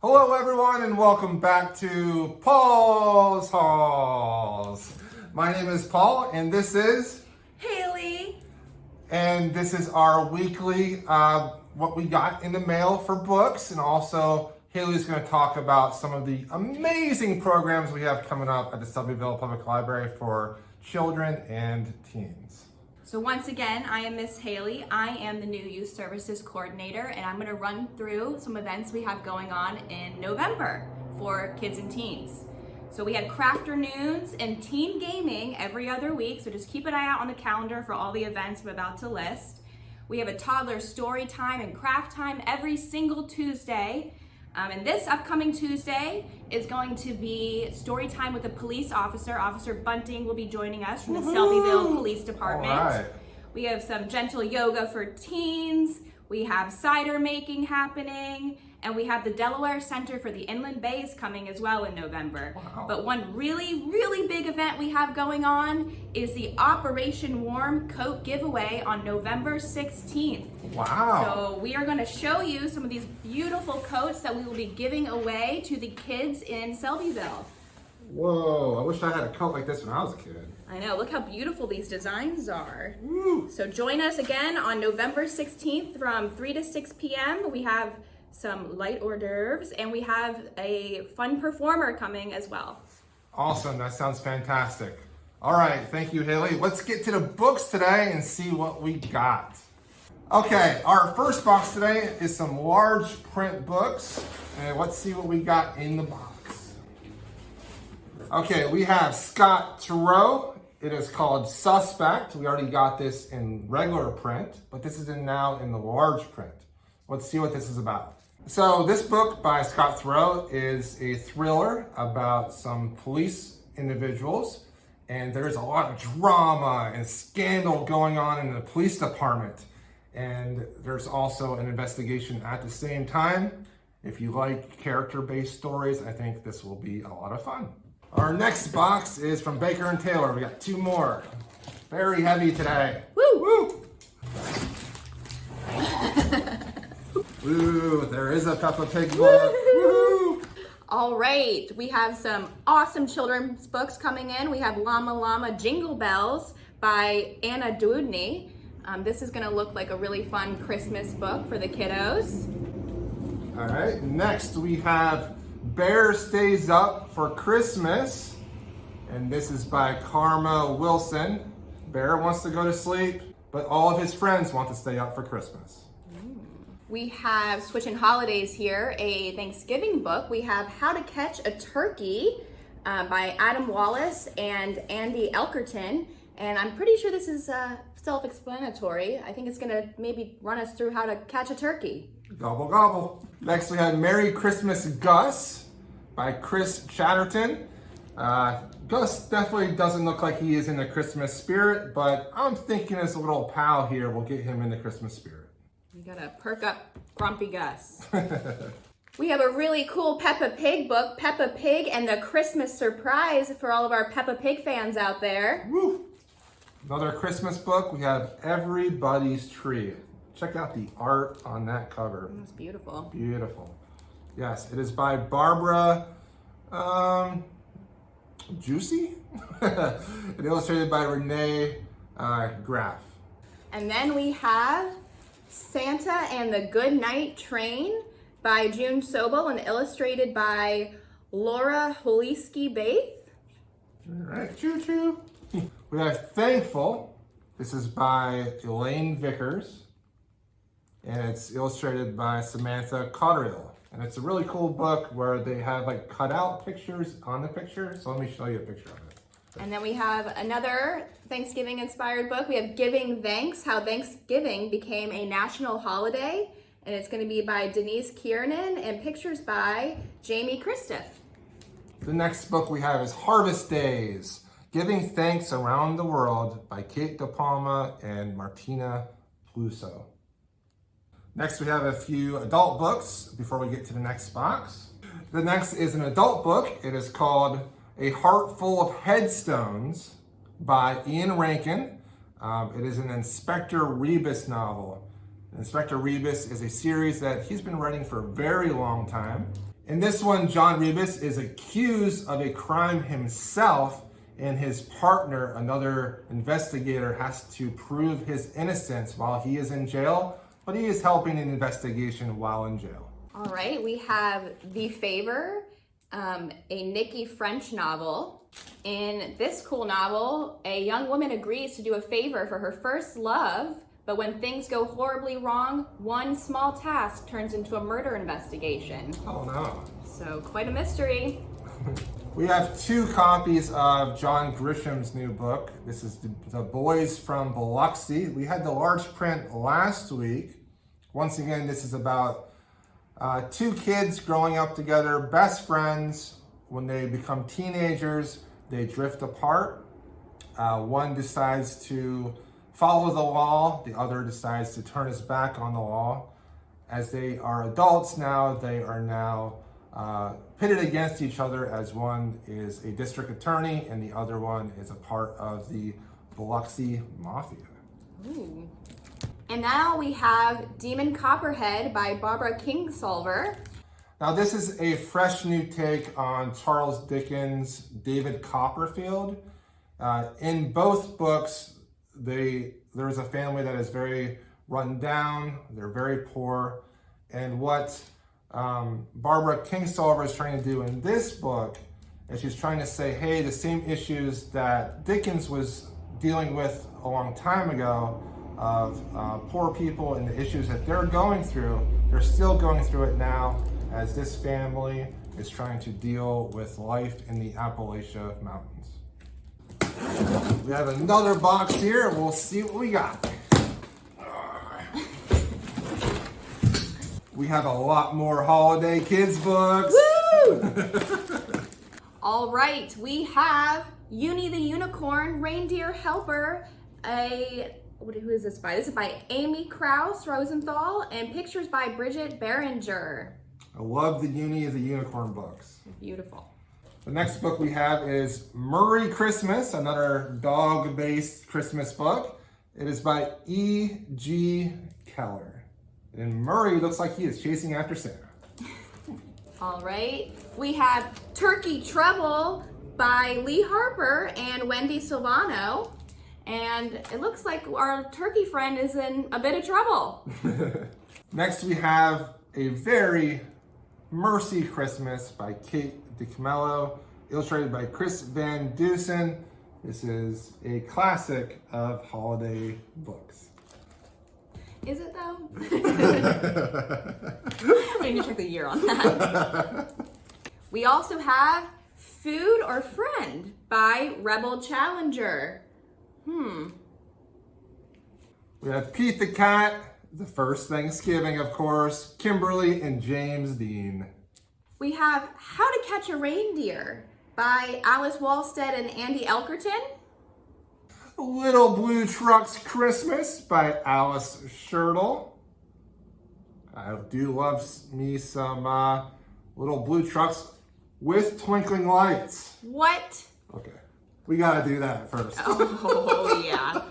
Hello everyone and welcome back to Paul's Halls. My name is Paul and this is Haley. And this is our weekly what we got in the mail for books, and also Haley's going to talk about some of the amazing programs we have coming up at the Selbyville Public Library for children and teens. So once again, I am Miss Haley. I am the new Youth Services Coordinator, and I'm going to run through some events we have going on in November for kids and teens. So we had Crafternoons and Teen Gaming every other week, so just keep an eye out on the calendar for all the events I'm about to list. We have a toddler story time and craft time every single Tuesday. And this upcoming Tuesday is going to be story time with a police officer. Officer Bunting will be joining us from the Selbyville Police Department. All right. We have some gentle yoga for teens. We have cider making happening. And we have the Delaware Center for the Inland Bays coming as well in November. Wow. But one really big event we have going on is the Operation Warm Coat giveaway on November 16th. Wow. So we are going to show you some of these beautiful coats that we will be giving away to the kids in Selbyville. Whoa, I wish I had a coat like this when I was a kid. I know, look how beautiful these designs are. Woo. So join us again on November 16th from 3 to 6 p.m. We have some light hors d'oeuvres, and we have a fun performer coming as well. Awesome, that sounds fantastic. All right, thank you, Haley. Let's get to the books today and see what we got. Okay, our first box today is some large print books, and let's see what we got in the box. Okay, we have Scott Turow. It is called Suspect. We already got this in regular print, but this is now in the large print. Let's see what this is about. So this book by Scott Turow is a thriller about some police individuals, and there's a lot of drama and scandal going on in the police department. And there's also an investigation at the same time. If you like character-based stories, I think this will be a lot of fun. Our next box is from Baker and Taylor. We got two more. Very heavy today. Woo! Woo! Ooh, there is a Peppa Pig book. Woo! All right, we have some awesome children's books coming in. We have Llama Llama Jingle Bells by Anna Dudney. This is gonna look like a really fun Christmas book for the kiddos. All right, next we have Bear Stays Up for Christmas. And this is by Karma Wilson. Bear wants to go to sleep, but all of his friends want to stay up for Christmas. We have Switching Holidays here, a Thanksgiving book. We have How to Catch a Turkey by Adam Wallace and Andy Elkerton. And I'm pretty sure this is self-explanatory. I think it's gonna maybe run us through how to catch a turkey. Gobble, gobble. Next we have Merry Christmas Gus by Chris Chatterton. Gus definitely doesn't look like he is in the Christmas spirit, but I'm thinking his little pal here will get him in the Christmas spirit. You gotta perk up Grumpy Gus. We have a really cool Peppa Pig book, Peppa Pig and the Christmas Surprise, for all of our Peppa Pig fans out there. Woo! Another Christmas book, we have Everybody's Tree. Check out the art on that cover. It's beautiful. Beautiful. Yes, it is by Barbara Juicy and illustrated by Renee Graff. And then we have Santa and the Goodnight Train by June Sobel and illustrated by Laura Holisky-Baith. All right, choo-choo. We have Thankful. This is by Elaine Vickers, and it's illustrated by Samantha Cotterill. And it's a really cool book where they have like cutout pictures on the picture. So let me show you a picture of it. And then we have another Thanksgiving inspired book. We have Giving Thanks, How Thanksgiving Became a National Holiday. And it's going to be by Denise Kiernan and pictures by Jamie Christoff. The next book we have is Harvest Days, Giving Thanks Around the World by Kate De Palma and Martina Pluso. Next we have a few adult books before we get to the next box. The next is an adult book. It is called A Heart Full of Headstones by Ian Rankin. It is an Inspector Rebus novel. Inspector Rebus is a series that he's been writing for a very long time. In this one, John Rebus is accused of a crime himself, and his partner, another investigator, has to prove his innocence while he is in jail, but he is helping an investigation while in jail. All right, we have The Favor, a Nikki French novel. In this cool novel, a young woman agrees to do a favor for her first love, but when things go horribly wrong, one small task turns into a murder investigation. Oh no. So quite a mystery. We have 2 copies of John Grisham's new book. This is The Boys from Biloxi. We had the large print last week. Once again, this is about 2 kids growing up together, best friends. When they become teenagers, they drift apart. One decides to follow the law, the other decides to turn his back on the law. As they are adults now, they are now pitted against each other, as one is a district attorney and the other one is a part of the Biloxi Mafia. Ooh. And now we have Demon Copperhead by Barbara Kingsolver. Now this is a fresh new take on Charles Dickens' David Copperfield. In both books, there's a family that is very run down, they're very poor, and what Barbara Kingsolver is trying to do in this book is she's trying to say, hey, the same issues that Dickens was dealing with a long time ago of poor people and the issues that they're going through, they're still going through it now as this family is trying to deal with life in the Appalachia Mountains. We have another box here, and we'll see what we got. We have a lot more holiday kids books. Woo! All right, we have Uni the Unicorn, Reindeer Helper, who is this by? This is by Amy Krauss Rosenthal, and pictures by Bridget Behringer. I love the Uni of the Unicorn books. Beautiful. The next book we have is Murray Christmas, another dog-based Christmas book. It is by E.G. Keller. And Murray looks like he is chasing after Santa. All right, we have Turkey Trouble by Lee Harper and Wendy Silvano. And it looks like our turkey friend is in a bit of trouble. Next we have A Very Mercy Christmas by Kate DiCamillo, illustrated by Chris Van Dusen. This is a classic of holiday books. Is it though? I need to check the year on that. We also have Food or Friend by Rebel Challenger. We have Pete the Cat, The First Thanksgiving, of course, Kimberly and James Dean. We have How to Catch a Reindeer by Alice Walstead and Andy Elkerton. Little Blue Trucks Christmas by Alice Schertle. I do love me some Little Blue Trucks with twinkling lights. What? Okay, we gotta do that first. Oh, yeah.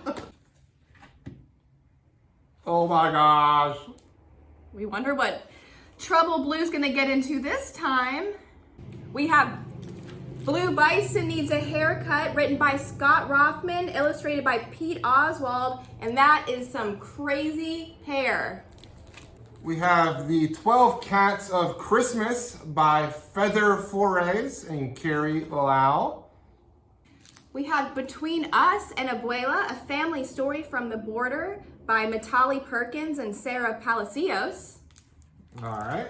Oh my gosh. We wonder what trouble Blue's gonna get into this time. We have Blue Bison Needs a Haircut, written by Scott Rothman, illustrated by Pete Oswald, and that is some crazy hair. We have The 12 Cats of Christmas by Feather Flores and Carrie Lau. We have Between Us and Abuela, a family story from the border by Matali Perkins and Sarah Palacios. All right.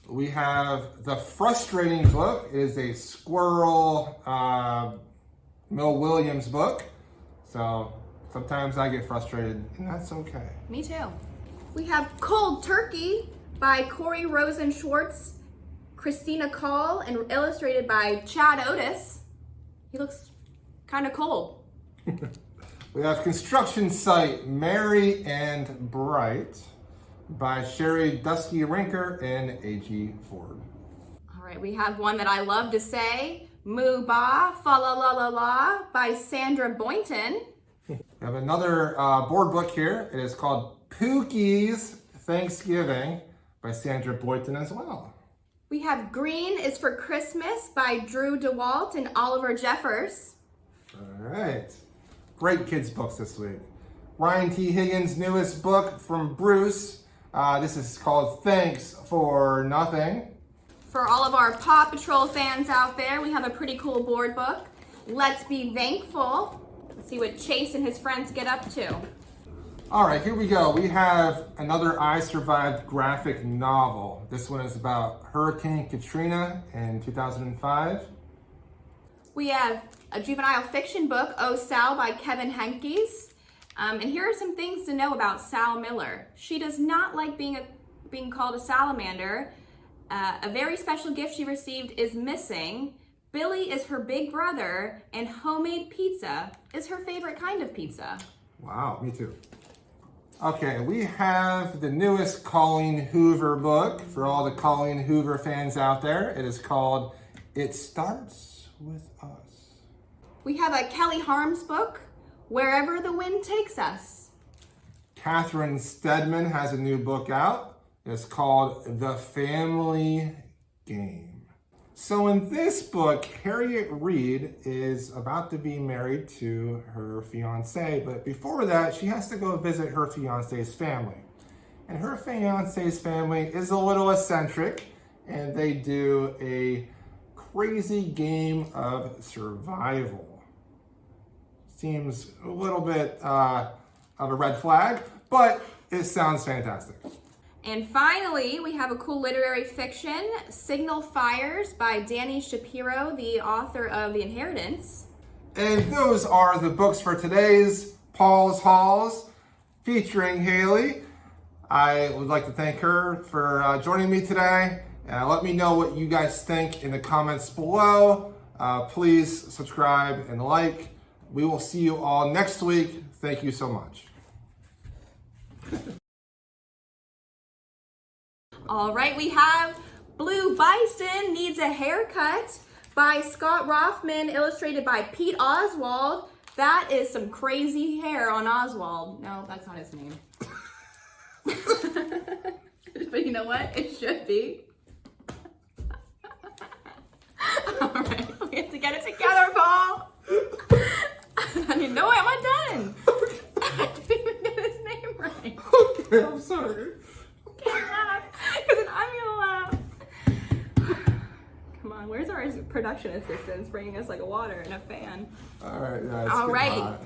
We have The Frustrating Book. It is a Squirrel Mill Williams book. So sometimes I get frustrated, and that's okay. Me too. We have Cold Turkey by Corey Rosen Schwartz, Christina Call, and illustrated by Chad Otis. He looks kind of cold. We have Construction Site, Merry and Bright by Sherry Dusky Rinker and A.G. Ford. All right, we have one that I love to say, Moo Ba, Fa La La La La by Sandra Boynton. We have another board book here. It is called Pookie's Thanksgiving by Sandra Boynton as well. We have Green is for Christmas by Drew DeWalt and Oliver Jeffers. All right. Great kids books this week. Ryan T. Higgins' newest book from Bruce. This is called Thanks for Nothing. For all of our Paw Patrol fans out there, we have a pretty cool board book. Let's Be Thankful. Let's see what Chase and his friends get up to. All right, here we go. We have another I Survived graphic novel. This one is about Hurricane Katrina in 2005. We have a juvenile fiction book, Oh Sal by Kevin Henkes. And here are some things to know about Sal Miller. She does not like being called a salamander. A very special gift she received is missing. Billy is her big brother, and homemade pizza is her favorite kind of pizza. Wow, me too. Okay, we have the newest Colleen Hoover book for all the Colleen Hoover fans out there. It is called It Starts With Us. We have a Kelly Harms book, Wherever the Wind Takes Us. Catherine Stedman has a new book out. It's called The Family Game. So in this book, Harriet Reed is about to be married to her fiance, but before that, she has to go visit her fiance's family. And her fiance's family is a little eccentric, and they do a crazy game of survival. Seems a little bit of a red flag, but it sounds fantastic. And finally, we have a cool literary fiction, Signal Fires by Danny Shapiro, the author of The Inheritance. And those are the books for today's Paul's Halls featuring Haley. I would like to thank her for joining me today. Let me know what you guys think in the comments below. Please subscribe and like. We will see you all next week. Thank you so much. All right, we have Blue Bison Needs a Haircut by Scott Rothman, illustrated by Pete Oswald. That is some crazy hair on Oswald. No, that's not his name. But you know what? It should be. All right, we have to get it together, Paul. I mean, no way, am I done? I didn't even get his name right. Okay, I'm sorry. Can't laugh, because then I'm gonna laugh. Come on, where's our production assistant bringing us like a water and a fan? All right, yeah, it's All getting right. hot.